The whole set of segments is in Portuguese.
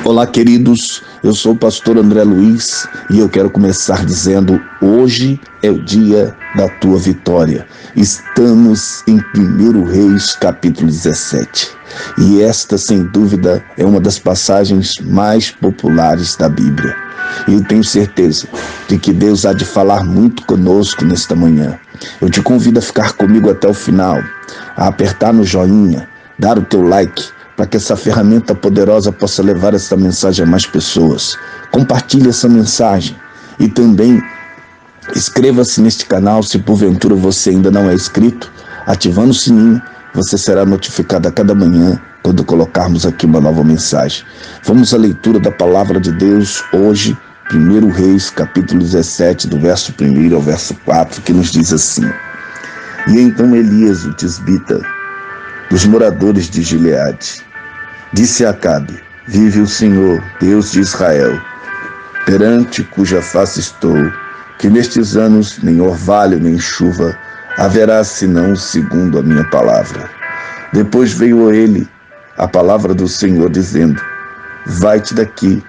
Olá, queridos, eu sou o pastor André Luiz e eu quero começar dizendo: hoje é o dia da tua vitória. Estamos em 1 Reis, capítulo 17. E esta, sem dúvida, é uma das passagens mais populares da Bíblia. E eu tenho certeza de que Deus há de falar muito conosco nesta manhã. Eu te convido a ficar comigo até o final, a apertar no joinha, dar o teu like, para que essa ferramenta poderosa possa levar essa mensagem a mais pessoas. Compartilhe essa mensagem e também inscreva-se neste canal se porventura você ainda não é inscrito. Ativando o sininho, você será notificado a cada manhã quando colocarmos aqui uma nova mensagem. Vamos à leitura da palavra de Deus hoje, 1 Reis, capítulo 17, do verso 1 ao verso 4, que nos diz assim: E então Elias, o tisbita, dos moradores de Gileade, disse a Acabe: Vive o Senhor, Deus de Israel, perante cuja face estou, que nestes anos nem orvalho nem chuva haverá, senão segundo a minha palavra. Depois veio a ele a palavra do Senhor, dizendo: Vai-te daqui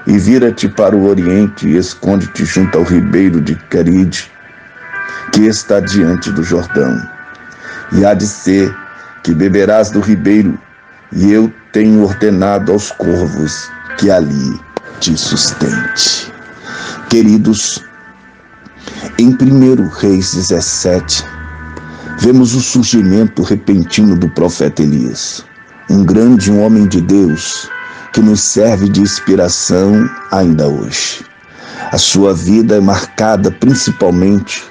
e vira-te para o oriente e esconde-te junto ao ribeiro de Queride, que está diante do Jordão. E há de ser que beberás do ribeiro, e eu tenho ordenado aos corvos que ali te sustente. Queridos, em 1 Reis 17, vemos o surgimento repentino do profeta Elias, um grande homem de Deus que nos serve de inspiração ainda hoje. A sua vida é marcada principalmente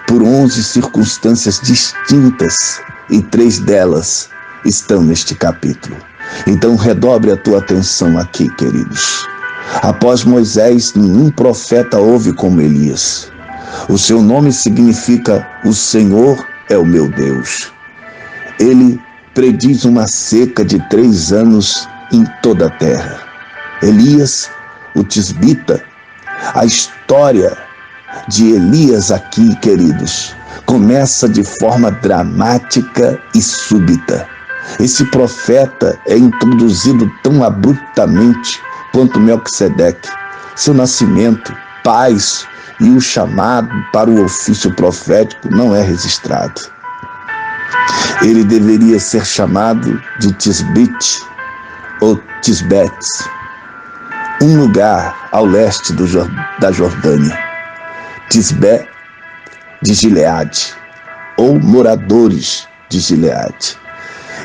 por 11 circunstâncias distintas, e 3 delas estão neste capítulo. Então redobre a tua atenção aqui, queridos. Após Moisés, nenhum profeta houve como Elias. O seu nome significa: o Senhor é o meu Deus. Ele prediz uma seca de 3 anos em toda a terra. Elias, o tisbita, a história de Elias aqui, queridos, começa de forma dramática e súbita. Esse profeta é introduzido tão abruptamente quanto Melquisedeque. Seu nascimento, pais e o chamado para o ofício profético não é registrado. Ele deveria ser chamado de Tisbite ou Tisbetes, um lugar ao leste da Jordânia. Tisbé de Gileade, ou moradores de Gileade,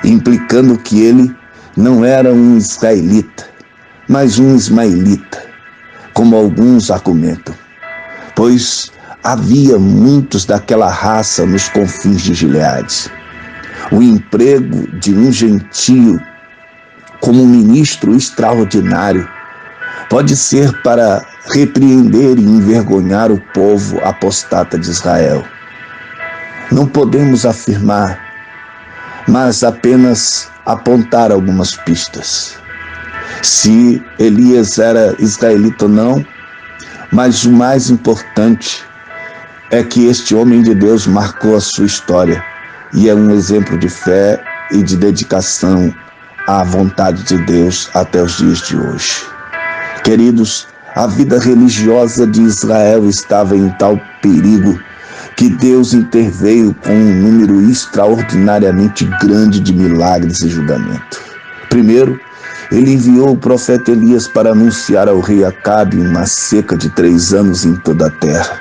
implicando que ele não era um israelita, mas um ismaelita, como alguns argumentam, pois havia muitos daquela raça nos confins de Gileade. O emprego de um gentio como ministro extraordinário pode ser para repreender e envergonhar o povo apostata de Israel. Não podemos afirmar, mas apenas apontar algumas pistas. Se Elias era israelita ou não, mas o mais importante é que este homem de Deus marcou a sua história e é um exemplo de fé e de dedicação à vontade de Deus até os dias de hoje. Queridos, a vida religiosa de Israel estava em tal perigo que Deus interveio com um número extraordinariamente grande de milagres e julgamento. Primeiro, ele enviou o profeta Elias para anunciar ao rei Acabe uma seca de 3 anos em toda a terra.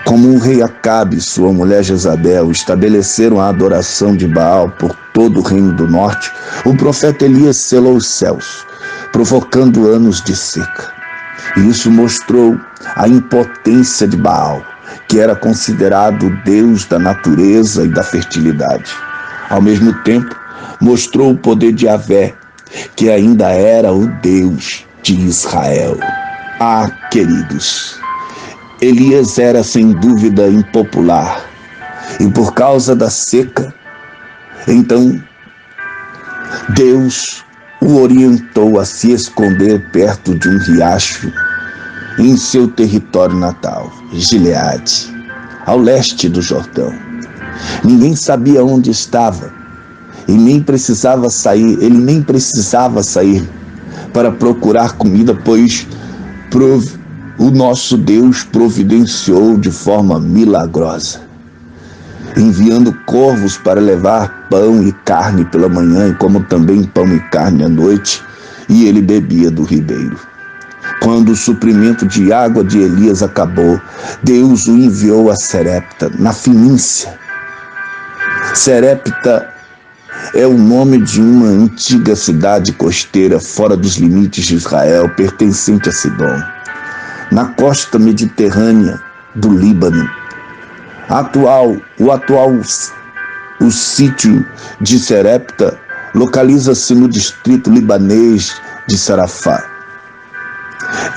Como o rei Acabe e sua mulher Jezabel estabeleceram a adoração de Baal por todo o reino do norte, o profeta Elias selou os céus, provocando anos de seca. E isso mostrou a impotência de Baal, que era considerado o deus da natureza e da fertilidade. Ao mesmo tempo, mostrou o poder de Yahvé, que ainda era o Deus de Israel. Ah, queridos, Elias era sem dúvida impopular, e por causa da seca, então Deus o orientou a se esconder perto de um riacho em seu território natal, Gileade, ao leste do Jordão. Ninguém sabia onde estava e ele nem precisava sair para procurar comida, pois o nosso Deus providenciou de forma milagrosa, enviando corvos para levar pão e carne pela manhã, como também pão e carne à noite, e ele bebia do ribeiro. Quando o suprimento de água de Elias acabou, Deus o enviou a Serepta, na Fenícia. Serepta é o nome de uma antiga cidade costeira fora dos limites de Israel, pertencente a Sidom, na costa mediterrânea do Líbano. O sítio de Serepta localiza-se no distrito libanês de Sarafá.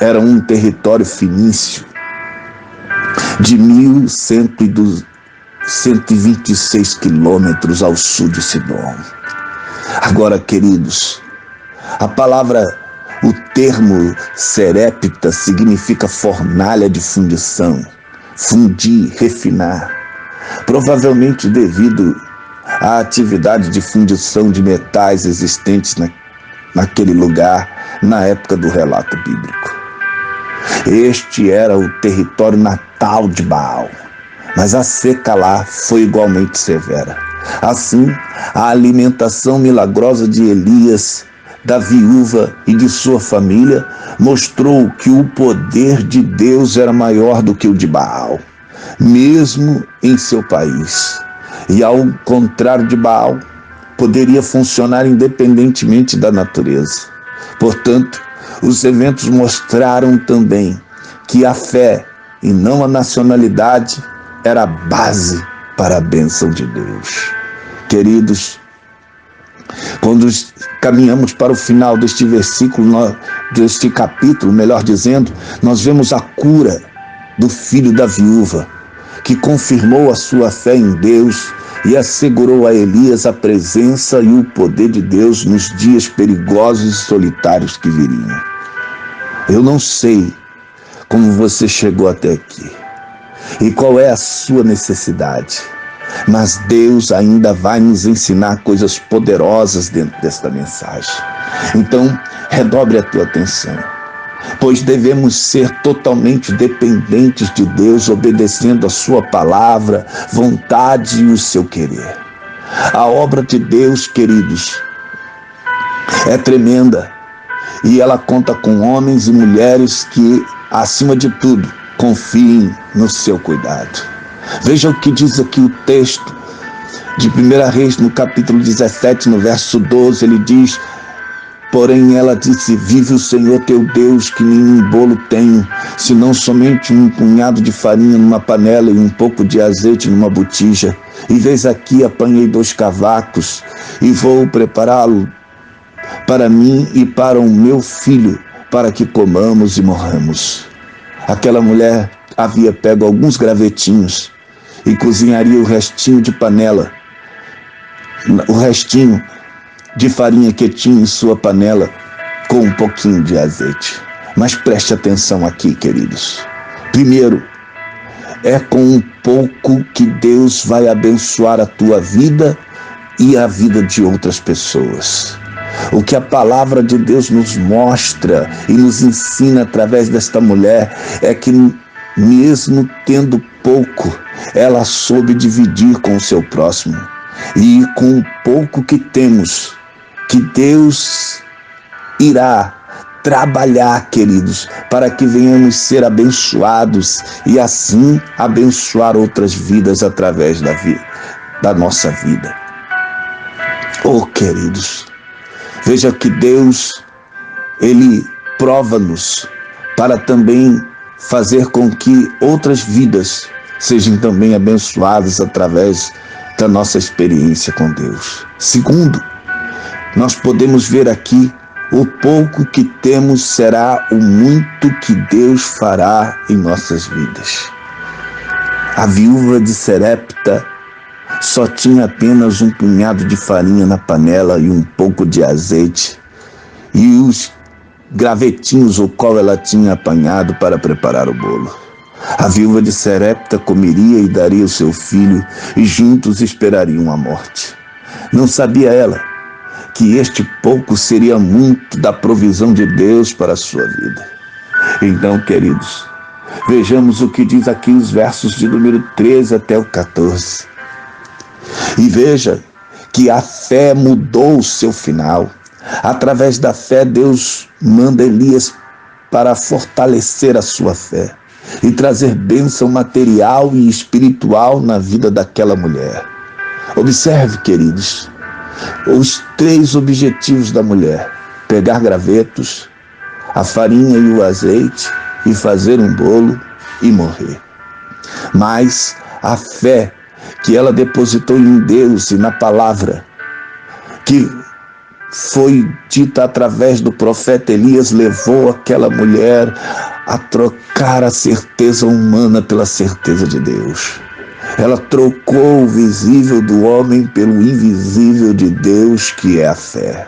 Era um território fenício de 1.126 quilômetros ao sul de Sidom. Agora, queridos, o termo Serepta significa fornalha de fundição, fundir, refinar, provavelmente devido à atividade de fundição de metais existentes naquele lugar na época do relato bíblico. Este era o território natal de Baal, mas a seca lá foi igualmente severa. Assim, a alimentação milagrosa de Elias, da viúva e de sua família mostrou que o poder de Deus era maior do que o de Baal, mesmo em seu país. E ao contrário de Baal, poderia funcionar independentemente da natureza. Portanto, os eventos mostraram também que a fé e não a nacionalidade era a base para a bênção de Deus. Queridos, quando caminhamos para o final deste versículo, deste capítulo, melhor dizendo, nós vemos a cura do filho da viúva, que confirmou a sua fé em Deus e assegurou a Elias a presença e o poder de Deus nos dias perigosos e solitários que viriam. Eu não sei como você chegou até aqui e qual é a sua necessidade, mas Deus ainda vai nos ensinar coisas poderosas dentro desta mensagem. Então, redobre a tua atenção, pois devemos ser totalmente dependentes de Deus, obedecendo a sua palavra, vontade e o seu querer. A obra de Deus, queridos, é tremenda e ela conta com homens e mulheres que, acima de tudo, confiem no seu cuidado. Veja o que diz aqui o texto de 1 Reis, no capítulo 17, no verso 12, ele diz: porém ela disse, vive o Senhor teu Deus, que nenhum bolo tenho, senão somente um punhado de farinha numa panela e um pouco de azeite numa botija. E vês aqui, apanhei 2 cavacos e vou prepará-lo para mim e para o meu filho, para que comamos e morramos. Aquela mulher havia pego alguns gravetinhos e cozinharia o restinho de panela, o restinho de farinha que tinha em sua panela, com um pouquinho de azeite. Mas preste atenção aqui, queridos. Primeiro, é com um pouco que Deus vai abençoar a tua vida e a vida de outras pessoas. O que a palavra de Deus nos mostra e nos ensina através desta mulher é que, mesmo tendo pouco, ela soube dividir com o seu próximo. E com o pouco que temos, que Deus irá trabalhar, queridos, para que venhamos ser abençoados e assim abençoar outras vidas através da nossa vida. Oh, queridos, veja que Deus, Ele prova-nos para também fazer com que outras vidas sejam também abençoadas através da nossa experiência com Deus. Segundo, nós podemos ver aqui, o pouco que temos será o muito que Deus fará em nossas vidas. A viúva de Serepta só tinha apenas um punhado de farinha na panela e um pouco de azeite e os gravetinhos o qual ela tinha apanhado para preparar o bolo. A viúva de Serepta comeria e daria o seu filho e juntos esperariam a morte. Não sabia ela que este pouco seria muito da provisão de Deus para a sua vida. Então, queridos, vejamos o que diz aqui os versos de número 13 até o 14. E veja que a fé mudou o seu final. Através da fé, Deus manda Elias para fortalecer a sua fé e trazer bênção material e espiritual na vida daquela mulher. Observe, queridos, os 3 objetivos da mulher: pegar gravetos, a farinha e o azeite e fazer um bolo e morrer. Mas a fé que ela depositou em Deus e na palavra que foi dita através do profeta Elias levou aquela mulher a trocar a certeza humana pela certeza de Deus. Ela trocou o visível do homem pelo invisível de Deus, que é a fé.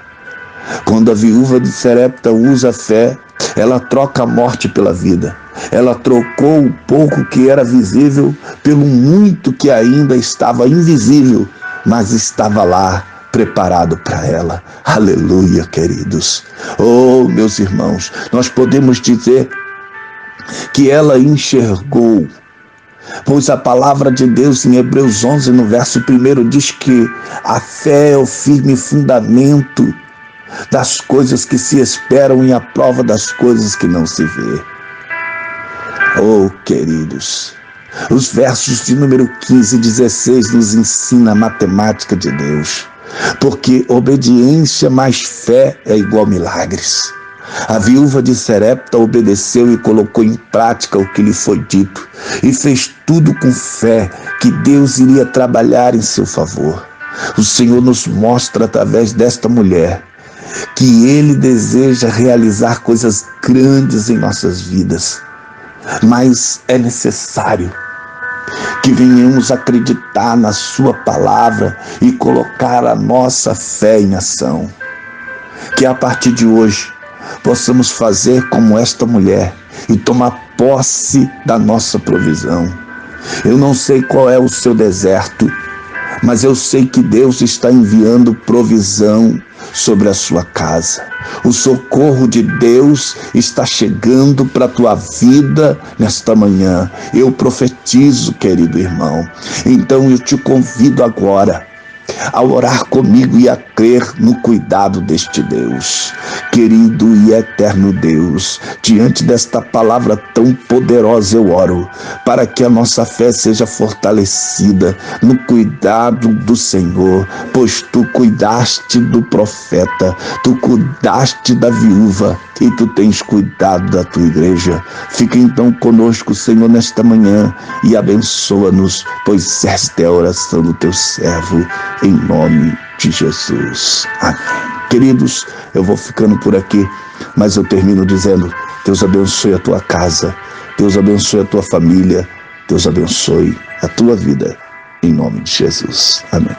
Quando a viúva de Sarepta usa a fé, ela troca a morte pela vida. Ela trocou o pouco que era visível pelo muito que ainda estava invisível, mas estava lá, preparado para ela. Aleluia, queridos. Oh, meus irmãos, nós podemos dizer que ela enxergou, pois a palavra de Deus em Hebreus 11, no verso 1, diz que a fé é o firme fundamento das coisas que se esperam e a prova das coisas que não se vê. Oh, queridos, os versos de número 15 e 16 nos ensina a matemática de Deus, porque obediência mais fé é igual milagres. A viúva de Sarepta obedeceu e colocou em prática o que lhe foi dito e fez tudo com fé que Deus iria trabalhar em seu favor. O Senhor nos mostra através desta mulher que Ele deseja realizar coisas grandes em nossas vidas, mas é necessário que venhamos acreditar na sua palavra e colocar a nossa fé em ação. Que a partir de hoje possamos fazer como esta mulher e tomar posse da nossa provisão. Eu não sei qual é o seu deserto, mas eu sei que Deus está enviando provisão sobre a sua casa. O socorro de Deus está chegando para a tua vida nesta manhã. Eu profetizo, querido irmão. Então eu te convido agora a orar comigo e a crer no cuidado deste Deus. Querido e eterno Deus, diante desta palavra tão poderosa eu oro, para que a nossa fé seja fortalecida no cuidado do Senhor, pois Tu cuidaste do profeta, Tu cuidaste da viúva e Tu tens cuidado da Tua igreja. Fica então conosco, Senhor, nesta manhã e abençoa-nos, pois esta é a oração do Teu servo, em nome de Jesus. Amém. Queridos, eu vou ficando por aqui, mas eu termino dizendo: Deus abençoe a tua casa, Deus abençoe a tua família, Deus abençoe a tua vida, em nome de Jesus. Amém.